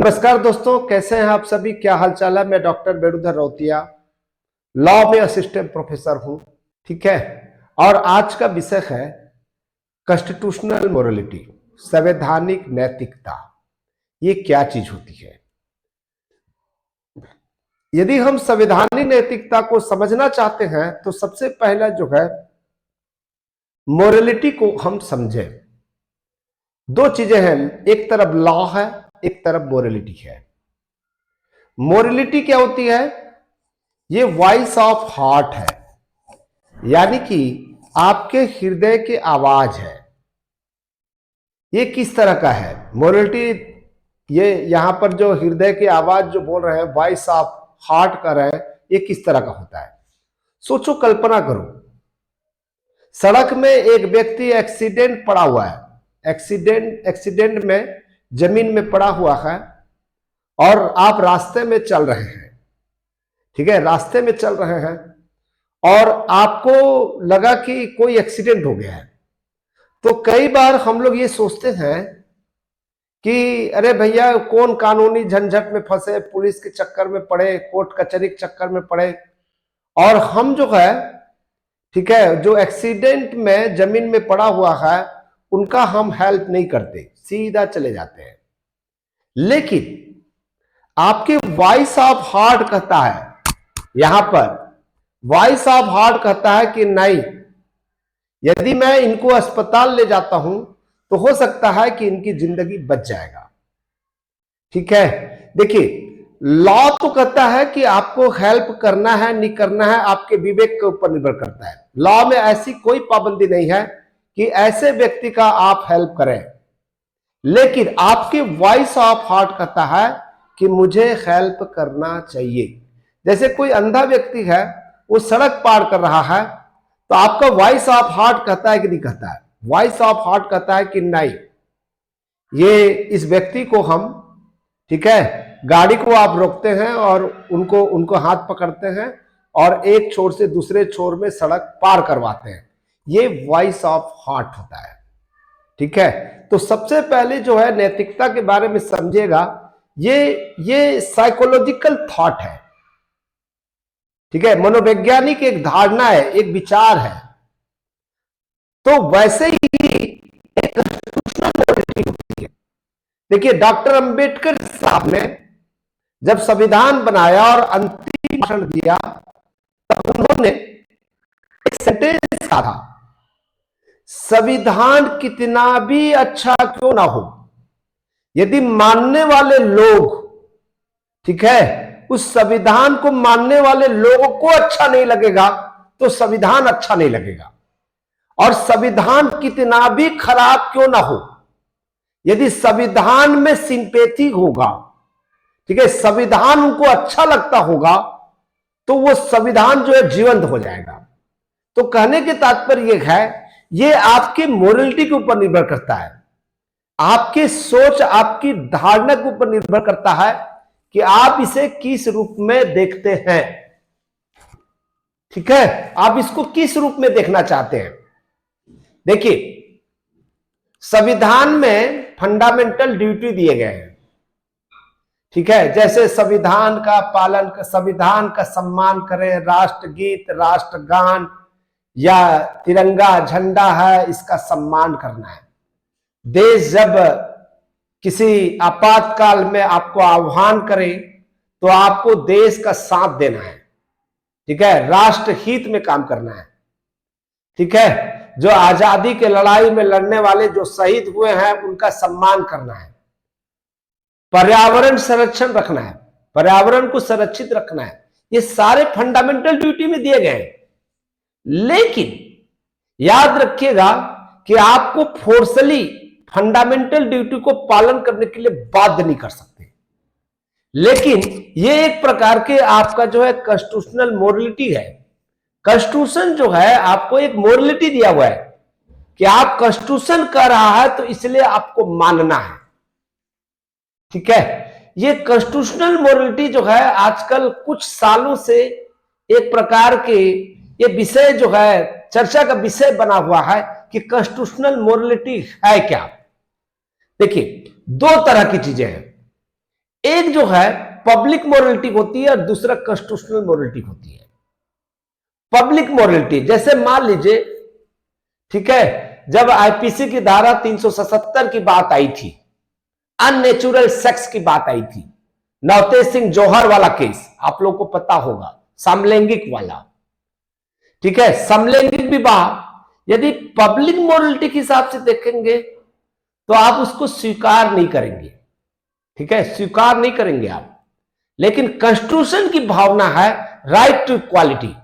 नमस्कार दोस्तों, कैसे हैं आप सभी? क्या हाल चाल है? मैं डॉक्टर वेणुधर रौतिया, लॉ में असिस्टेंट प्रोफेसर हूं। ठीक है। और आज का विषय है कॉन्स्टिट्यूशनल मोरालिटी, संवैधानिक नैतिकता। ये क्या चीज होती है? यदि हम संवैधानिक नैतिकता को समझना चाहते हैं तो सबसे पहला जो है मोरालिटी को हम समझें। दो चीजें हैं, एक तरफ लॉ है, एक तरफ मोरालिटी है। मोरालिटी क्या होती है? ये वॉइस ऑफ हार्ट है, यानी कि आपके हृदय की आवाज है। ये किस तरह का है मोरालिटी? ये यहां पर जो हृदय की आवाज जो बोल रहे हैं, वॉइस ऑफ हार्ट कर रहे हैं, ये किस तरह का होता है? सोचो, कल्पना करो, सड़क में एक व्यक्ति एक्सीडेंट पड़ा हुआ है, एक्सीडेंट में जमीन में पड़ा हुआ है और आप रास्ते में चल रहे हैं। ठीक है, रास्ते में चल रहे हैं और आपको लगा कि कोई एक्सीडेंट हो गया है। तो कई बार हम लोग ये सोचते हैं कि अरे भैया, कौन कानूनी झंझट में फंसे, पुलिस के चक्कर में पड़े, कोर्ट कचहरी के चक्कर में पड़े, और हम जो है, ठीक है, जो एक्सीडेंट में जमीन में पड़ा हुआ है उनका हम हेल्प नहीं करते, सीधा चले जाते हैं। लेकिन आपके वॉइस ऑफ हार्ट कहता है, यहां पर वॉइस ऑफ हार्ट कहता है कि नहीं, यदि मैं इनको अस्पताल ले जाता हूं तो हो सकता है कि इनकी जिंदगी बच जाएगा। ठीक है। देखिए, लॉ तो कहता है कि आपको हेल्प करना है नहीं करना है, आपके विवेक के ऊपर निर्भर करता है। लॉ में ऐसी कोई पाबंदी नहीं है कि ऐसे व्यक्ति का आप हेल्प करें, लेकिन आपके वॉइस ऑफ हार्ट कहता है कि मुझे हेल्प करना चाहिए। जैसे कोई अंधा व्यक्ति है, वो सड़क पार कर रहा है, तो आपका वॉइस ऑफ हार्ट कहता है कि नहीं कहता है? वॉइस ऑफ हार्ट कहता है कि नहीं, ये इस व्यक्ति को हम, ठीक है, गाड़ी को आप रोकते हैं और उनको हाथ पकड़ते हैं और एक छोर से दूसरे छोर में सड़क पार करवाते हैं। ये वॉइस ऑफ हार्ट होता है। ठीक है। तो सबसे पहले जो है नैतिकता के बारे में समझेगा, ये साइकोलॉजिकल थॉट है। ठीक है, मनोवैज्ञानिक एक धारणा है, एक विचार है। तो वैसे ही एक कॉन्स्टिट्यूशनल मोरालिटी होती है। देखिए, डॉक्टर अंबेडकर साहब ने जब संविधान बनाया और अंतिम भाषण दिया, तब उन्होंने एक सेंटेंस कहा था, संविधान कितना भी अच्छा क्यों ना हो, यदि मानने वाले लोग, ठीक है, उस संविधान को मानने वाले लोगों को अच्छा नहीं लगेगा तो संविधान अच्छा नहीं लगेगा। और संविधान कितना भी खराब क्यों ना हो, यदि संविधान में सिंपैथी होगा, ठीक है, संविधान उनको अच्छा लगता होगा, तो वो संविधान जो है जीवंत हो जाएगा। तो कहने के तात्पर्य यह है, ये आपके मोरालिटी के ऊपर निर्भर करता है, आपके सोच, आपकी धारणा के ऊपर निर्भर करता है कि आप इसे किस रूप में देखते हैं। ठीक है, आप इसको किस रूप में देखना चाहते हैं। देखिए, संविधान में फंडामेंटल ड्यूटी दिए गए हैं। ठीक है, जैसे संविधान का पालन, संविधान का सम्मान करें, राष्ट्रगीत, राष्ट्रगान या तिरंगा झंडा है, इसका सम्मान करना है। देश जब किसी आपातकाल में आपको आह्वान करे तो आपको देश का साथ देना है। ठीक है, राष्ट्र हित में काम करना है। ठीक है, जो आजादी के लड़ाई में लड़ने वाले जो शहीद हुए हैं उनका सम्मान करना है। पर्यावरण संरक्षण रखना है, पर्यावरण को संरक्षित रखना है। ये सारे फंडामेंटल ड्यूटी में दिए गए हैं। लेकिन याद रखिएगा कि आपको फोर्सली फंडामेंटल ड्यूटी को पालन करने के लिए बाध्य नहीं कर सकते। लेकिन ये एक प्रकार के आपका जो है कॉन्स्टिट्यूशनल मोरालिटी है। कॉन्स्टिट्यूशन जो है आपको एक मोरालिटी दिया हुआ है कि आप कॉन्स्टिट्यूशन कर रहा है तो इसलिए आपको मानना है। ठीक है, ये कॉन्स्टिट्यूशनल मोरालिटी जो है आजकल कुछ सालों से एक प्रकार के ये विषय जो है चर्चा का विषय बना हुआ है कि कॉन्स्टिट्यूशनल मोरालिटी है क्या। देखिए, दो तरह की चीजें हैं। एक जो है पब्लिक मोरलिटी होती है और दूसरा कॉन्स्टिट्यूशनल मोरलिटी होती है। पब्लिक मोरलिटी जैसे मान लीजिए, ठीक है, जब आईपीसी की धारा 377 की बात आई थी, अननेचुरल सेक्स की बात आई थी, नवतेज सिंह जौहर वाला केस आप लोग को पता होगा, समलैंगिक वाला, ठीक है, समलैंगिक विवाह यदि पब्लिक मोरलिटी के हिसाब से देखेंगे तो आप उसको स्वीकार नहीं करेंगे, ठीक है, स्वीकार नहीं करेंगे आप। लेकिन कॉन्स्टिट्यूशन की भावना है राइट टू इक्वालिटी,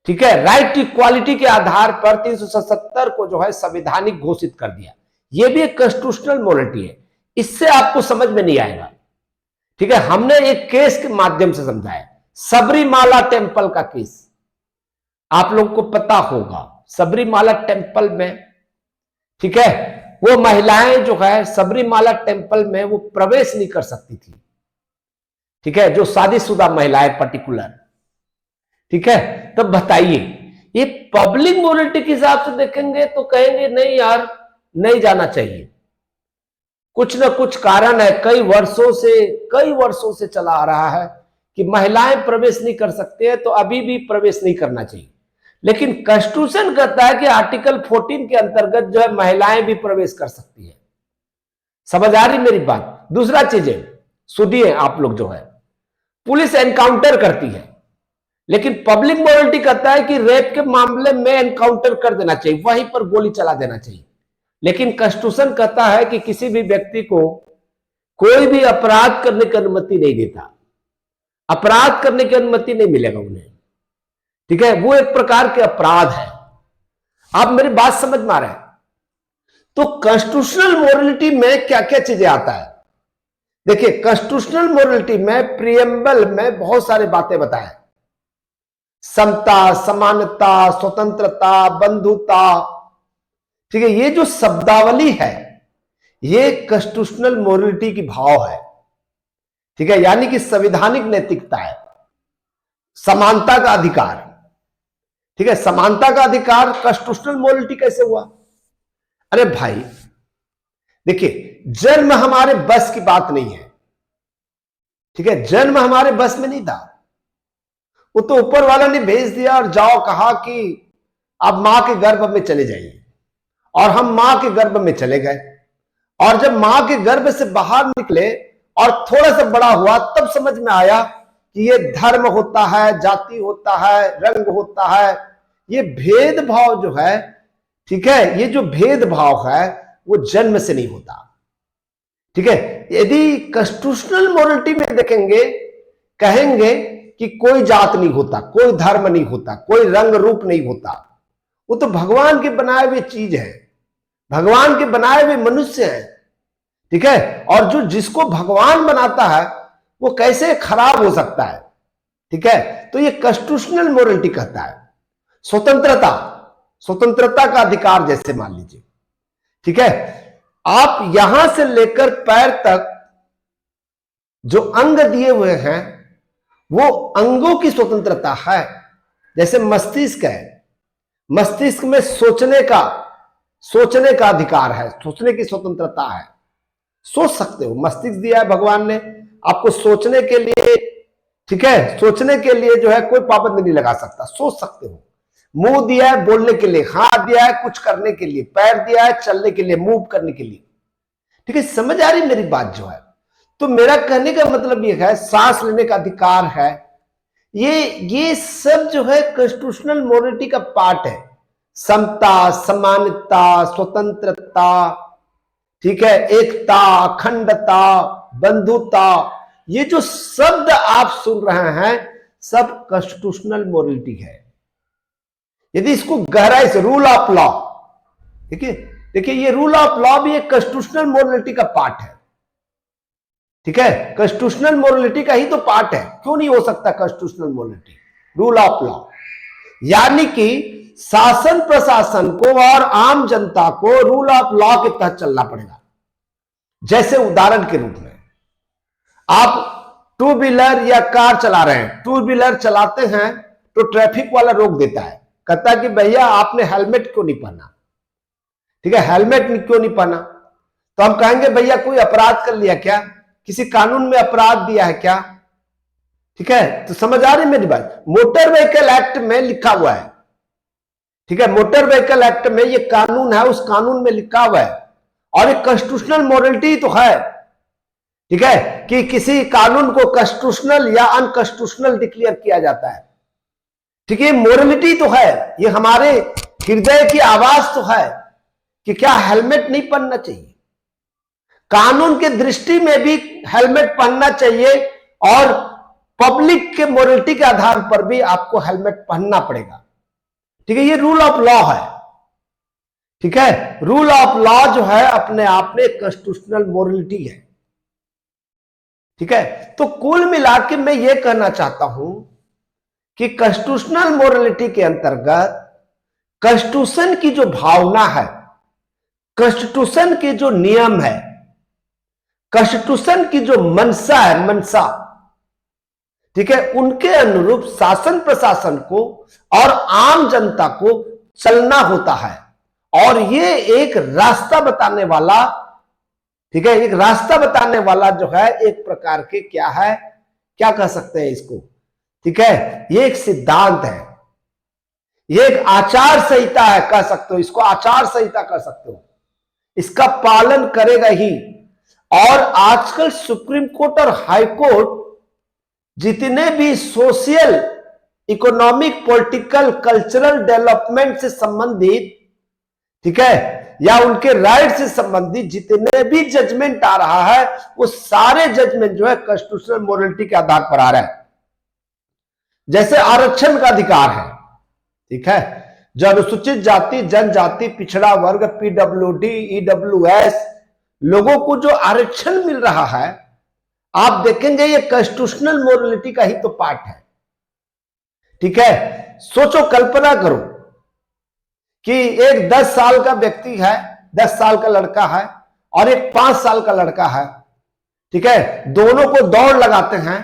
ठीक है, राइट टू इक्वालिटी के आधार पर 377 को जो है संवैधानिक घोषित कर दिया। यह भी एक कॉन्स्टिट्यूशनल मोरलिटी है, इससे आपको समझ में नहीं आएगा, ठीक है। हमने एक केस के माध्यम से समझाया, सबरीमाला टेम्पल का केस आप लोग को पता होगा। सबरीमाला टेम्पल में, ठीक है, वो महिलाएं जो है सबरीमाला टेम्पल में वो प्रवेश नहीं कर सकती थी, ठीक है, जो शादीशुदा महिलाएं पर्टिकुलर, ठीक है। तब बताइए, ये पब्लिक मोरलिटी के हिसाब से देखेंगे तो कहेंगे नहीं यार, नहीं जाना चाहिए, कुछ ना कुछ कारण है, कई वर्षों से चला आ रहा है कि महिलाएं प्रवेश नहीं कर सकते हैं, तो अभी भी प्रवेश नहीं करना चाहिए। लेकिन कॉन्स्टिट्यूशन कहता है कि आर्टिकल 14 के अंतर्गत जो है महिलाएं भी प्रवेश कर सकती है। समझ आ रही मेरी बात? दूसरा चीज है, सुनिए आप लोग, जो है पुलिस एनकाउंटर करती है, लेकिन पब्लिक मोरलिटी कहता है कि रेप के मामले में एनकाउंटर कर देना चाहिए, वहीं पर गोली चला देना चाहिए। लेकिन कॉन्स्टिट्यूशन कहता है कि किसी भी व्यक्ति को कोई भी अपराध करने की अनुमति नहीं देता, अपराध करने की अनुमति नहीं मिलेगा उन्हें, ठीक है, वो एक प्रकार के अपराध है। आप मेरी बात समझ में आ रहे हैं? तो कॉन्स्टिट्यूशनल मोरलिटी में क्या क्या चीजें आता है? देखिए, कॉन्स्टिट्यूशनल मोरलिटी में प्रियम्बल में बहुत सारी बातें बताएं, समता, समानता, स्वतंत्रता, बंधुता, ठीक है, ये जो शब्दावली है ये कॉन्स्टिट्यूशनल मोरलिटी की भाव है, ठीक है, यानी कि संवैधानिक नैतिकता है। समानता का अधिकार, ठीक है, समानता का अधिकार कॉन्स्टिट्यूशनल मोरलिटी कैसे हुआ? अरे भाई देखिए, जन्म हमारे बस की बात नहीं है, ठीक है, जन्म हमारे बस में नहीं था, वो तो ऊपर वाला ने भेज दिया और जाओ कहा कि आप मां के गर्भ में चले जाइए, और हम मां के गर्भ में चले गए, और जब मां के गर्भ से बाहर निकले और थोड़ा सा बड़ा हुआ तब समझ में आया कि ये धर्म होता है, जाति होता है, रंग होता है, ये भेदभाव जो है, ठीक है, ये जो भेदभाव है वो जन्म से नहीं होता, ठीक है। यदि कॉन्स्टिट्यूशनल मोरलिटी में देखेंगे, कहेंगे कि कोई जात नहीं होता, कोई धर्म नहीं होता, कोई रंग रूप नहीं होता, वो तो भगवान के बनाए हुए चीज है, भगवान के बनाए हुए मनुष्य है, ठीक है, और जो जिसको भगवान बनाता है वो कैसे खराब हो सकता है, ठीक है। तो ये कॉन्स्टिट्यूशनल मोरलिटी कहता है। स्वतंत्रता, स्वतंत्रता का अधिकार, जैसे मान लीजिए, ठीक है, आप यहां से लेकर पैर तक जो अंग दिए हुए हैं वो अंगों की स्वतंत्रता है। जैसे मस्तिष्क है, मस्तिष्क में सोचने का अधिकार है, सोचने की स्वतंत्रता है, सोच सकते हो, मस्तिष्क दिया है भगवान ने आपको सोचने के लिए, ठीक है, सोचने के लिए जो है कोई पाबंदी नहीं लगा सकता, सोच सकते हो। मुंह दिया है बोलने के लिए, हाथ दिया है कुछ करने के लिए, पैर दिया है चलने के लिए, मूव करने के लिए, ठीक है, समझ आ रही मेरी बात जो है? तो मेरा कहने का मतलब यह है, सांस लेने का अधिकार है, ये सब जो है कॉन्स्टिट्यूशनल मोरलिटी का पार्ट है। समता, समानता, स्वतंत्रता, ठीक है, एकता, अखंडता, बंधुता, ये जो शब्द आप सुन रहे हैं सब कॉन्स्टिट्यूशनल मोरलिटी है। यदि इसको गहराई से, रूल ऑफ लॉ, देखिए ये रूल ऑफ लॉ भी एक कॉन्स्टिट्यूशनल मोरलिटी का पार्ट है, ठीक है, कॉन्स्टिट्यूशनल मोरलिटी का ही तो पार्ट है। क्यों नहीं हो सकता constitutional morality? Rule of law यानी कि शासन प्रशासन को और आम जनता को रूल ऑफ लॉ के तहत चलना पड़ेगा। जैसे उदाहरण के रूप में, आप टू व्हीलर या कार चला रहे हैं, टू व्हीलर चलाते हैं तो ट्रैफिक वाला रोक देता है, कहता है कि भैया आपने हेलमेट क्यों नहीं पहना, ठीक है, हेलमेट क्यों नहीं पहना? तो हम कहेंगे भैया कोई अपराध कर लिया क्या? किसी कानून में अपराध दिया है क्या? ठीक है, तो समझ आ रही मेरी बात? मोटर व्हीकल एक्ट में लिखा हुआ है, ठीक है, मोटर व्हीकल एक्ट में ये कानून है, उस कानून में लिखा हुआ है, और ये कॉन्स्टिट्यूशनल मोरालिटी तो है, ठीक है, कि किसी कानून को कॉन्स्टिट्यूशनल या अनकॉन्स्टिट्यूशनल डिक्लेयर किया जाता है, ठीक है, मोरालिटी तो है, ये हमारे हृदय की आवाज तो है कि क्या हेलमेट नहीं पहनना चाहिए, कानून के दृष्टि में भी हेलमेट पहनना चाहिए, और पब्लिक के मोरालिटी के आधार पर भी आपको हेलमेट पहनना पड़ेगा, ठीक है, ये रूल ऑफ लॉ है, ठीक है, रूल ऑफ लॉ जो है अपने आप में कॉन्स्टिट्यूशनल मोरालिटी है, ठीक है। तो कुल मिलाकर मैं ये कहना चाहता हूं कि कॉन्स्टिट्यूशनल मोरालिटी के अंतर्गत कॉन्स्टिट्यूशन की जो भावना है, कॉन्स्टिट्यूशन के जो नियम है, कॉन्स्टिट्यूशन की जो मनसा है, मनसा, ठीक है, उनके अनुरूप शासन प्रशासन को और आम जनता को चलना होता है, और ये एक रास्ता बताने वाला, ठीक है, एक रास्ता बताने वाला जो है एक प्रकार के क्या है, क्या कह सकते हैं इसको, ठीक है, ये एक सिद्धांत है, ये एक आचार संहिता है, कह सकते हो इसको, आचार संहिता कह सकते हो, इसका पालन करेगा ही। और आजकल सुप्रीम कोर्ट और हाई कोर्ट जितने भी social, economic, political, cultural development से संबंधित, ठीक है, या उनके राइट से संबंधित जितने भी जजमेंट आ रहा है, वो सारे जजमेंट जो है कॉन्स्टिट्यूशनल मोरालिटी के आधार पर आ रहा है। जैसे आरक्षण का अधिकार है, ठीक है, जो अनुसूचित जाति, जनजाति, पिछड़ा वर्ग, पीडब्ल्यूडी, ईडब्ल्यूएस लोगों को जो आरक्षण मिल रहा है, आप देखेंगे ये कॉन्स्टिट्यूशनल मोरालिटी का ही तो पार्ट है, ठीक है। सोचो, कल्पना करो कि एक 10 साल का व्यक्ति है, 10 साल का लड़का है, और एक 5 साल का लड़का है, ठीक है, दोनों को दौड़ लगाते हैं,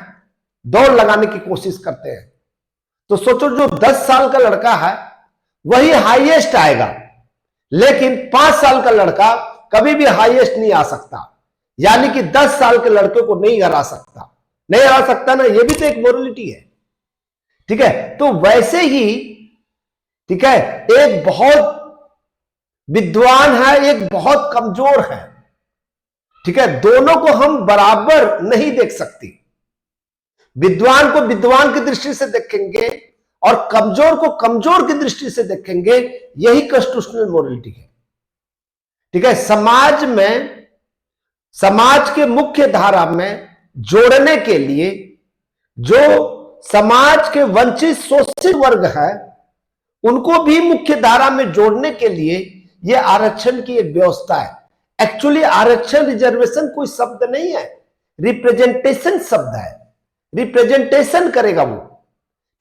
दौड़ लगाने की कोशिश करते हैं, तो सोचो जो 10 साल का लड़का है वही हाईएस्ट आएगा, लेकिन 5 साल का लड़का कभी भी हाईएस्ट नहीं आ सकता, यानी कि 10 साल के लड़के को नहीं हरा सकता, नहीं हरा सकता ना, ये भी तो एक मोरालिटी है, ठीक है। तो वैसे ही, ठीक है, एक बहुत विद्वान है, एक बहुत कमजोर है, ठीक है, दोनों को हम बराबर नहीं देख सकते, विद्वान को विद्वान की दृष्टि से देखेंगे और कमजोर को कमजोर की दृष्टि से देखेंगे, यही कॉन्स्टिट्यूशनल मोरालिटी है, ठीक है। समाज में, समाज के मुख्य धारा में जोड़ने के लिए जो समाज के वंचित शोषित वर्ग है, उनको भी मुख्य धारा में जोड़ने के लिए यह आरक्षण की एक व्यवस्था है। एक्चुअली आरक्षण, रिजर्वेशन कोई शब्द नहीं है, रिप्रेजेंटेशन शब्द है, रिप्रेजेंटेशन करेगा वो,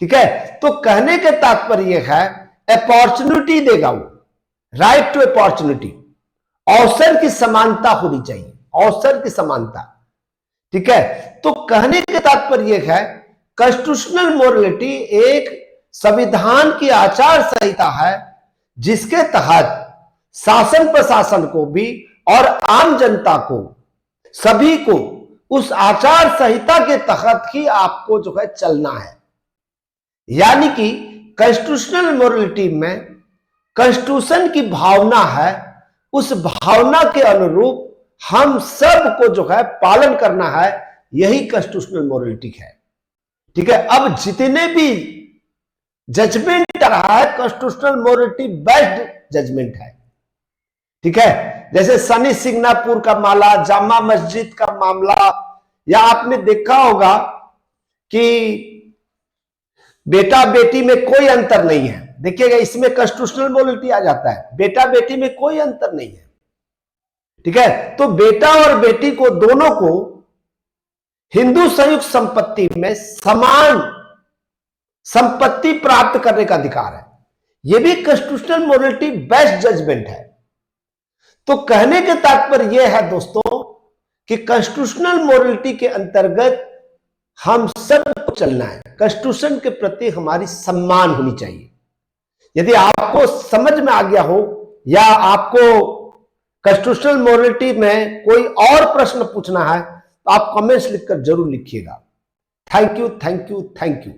ठीक है। तो कहने के तात्पर्य है अपॉर्चुनिटी देगा वो, राइट टू अपॉर्चुनिटी, अवसर की समानता होनी चाहिए, अवसर की समानता, ठीक है। तो कहने के तात्पर्य है कॉन्स्टिट्यूशनल मोरालिटी एक संविधान की आचार संहिता है, जिसके तहत शासन प्रशासन को भी और आम जनता को, सभी को उस आचार संहिता के तहत ही आपको जो है चलना है। यानी कि कॉन्स्टिट्यूशनल मोरालिटी में कॉन्स्टिट्यूशन की भावना है, उस भावना के अनुरूप हम सब को जो है पालन करना है, यही कॉन्स्टिट्यूशनल मोरालिटी है, ठीक है। अब जितने भी जजमेंट आ रहा है, कॉन्स्टिट्यूशनल मोरालिटी बेस्ड जजमेंट है, ठीक है। जैसे सनी सिंगापुर का मामला, जामा मस्जिद का मामला, या आपने देखा होगा कि बेटा बेटी में कोई अंतर नहीं है, देखिएगा इसमें कॉन्स्टिट्यूशनल मोरालिटी आ जाता है, बेटा बेटी में कोई अंतर नहीं है, ठीक है। तो बेटा और बेटी को, दोनों को हिंदू संयुक्त संपत्ति में समान संपत्ति प्राप्त करने का अधिकार है, यह भी कॉन्स्टिट्यूशनल मोरालिटी बेस्ड जजमेंट है। तो कहने के तात्पर्य यह है दोस्तों कि कॉन्स्टिट्यूशनल मोरालिटी के अंतर्गत हम सबको चलना है, कॉन्स्टिट्यूशन के प्रति हमारी सम्मान होनी चाहिए। यदि आपको समझ में आ गया हो, या आपको कॉन्स्टिट्यूशनल मोरालिटी में कोई और प्रश्न पूछना है, तो आप कमेंट्स लिखकर जरूर लिखिएगा। Thank you, thank you, thank you.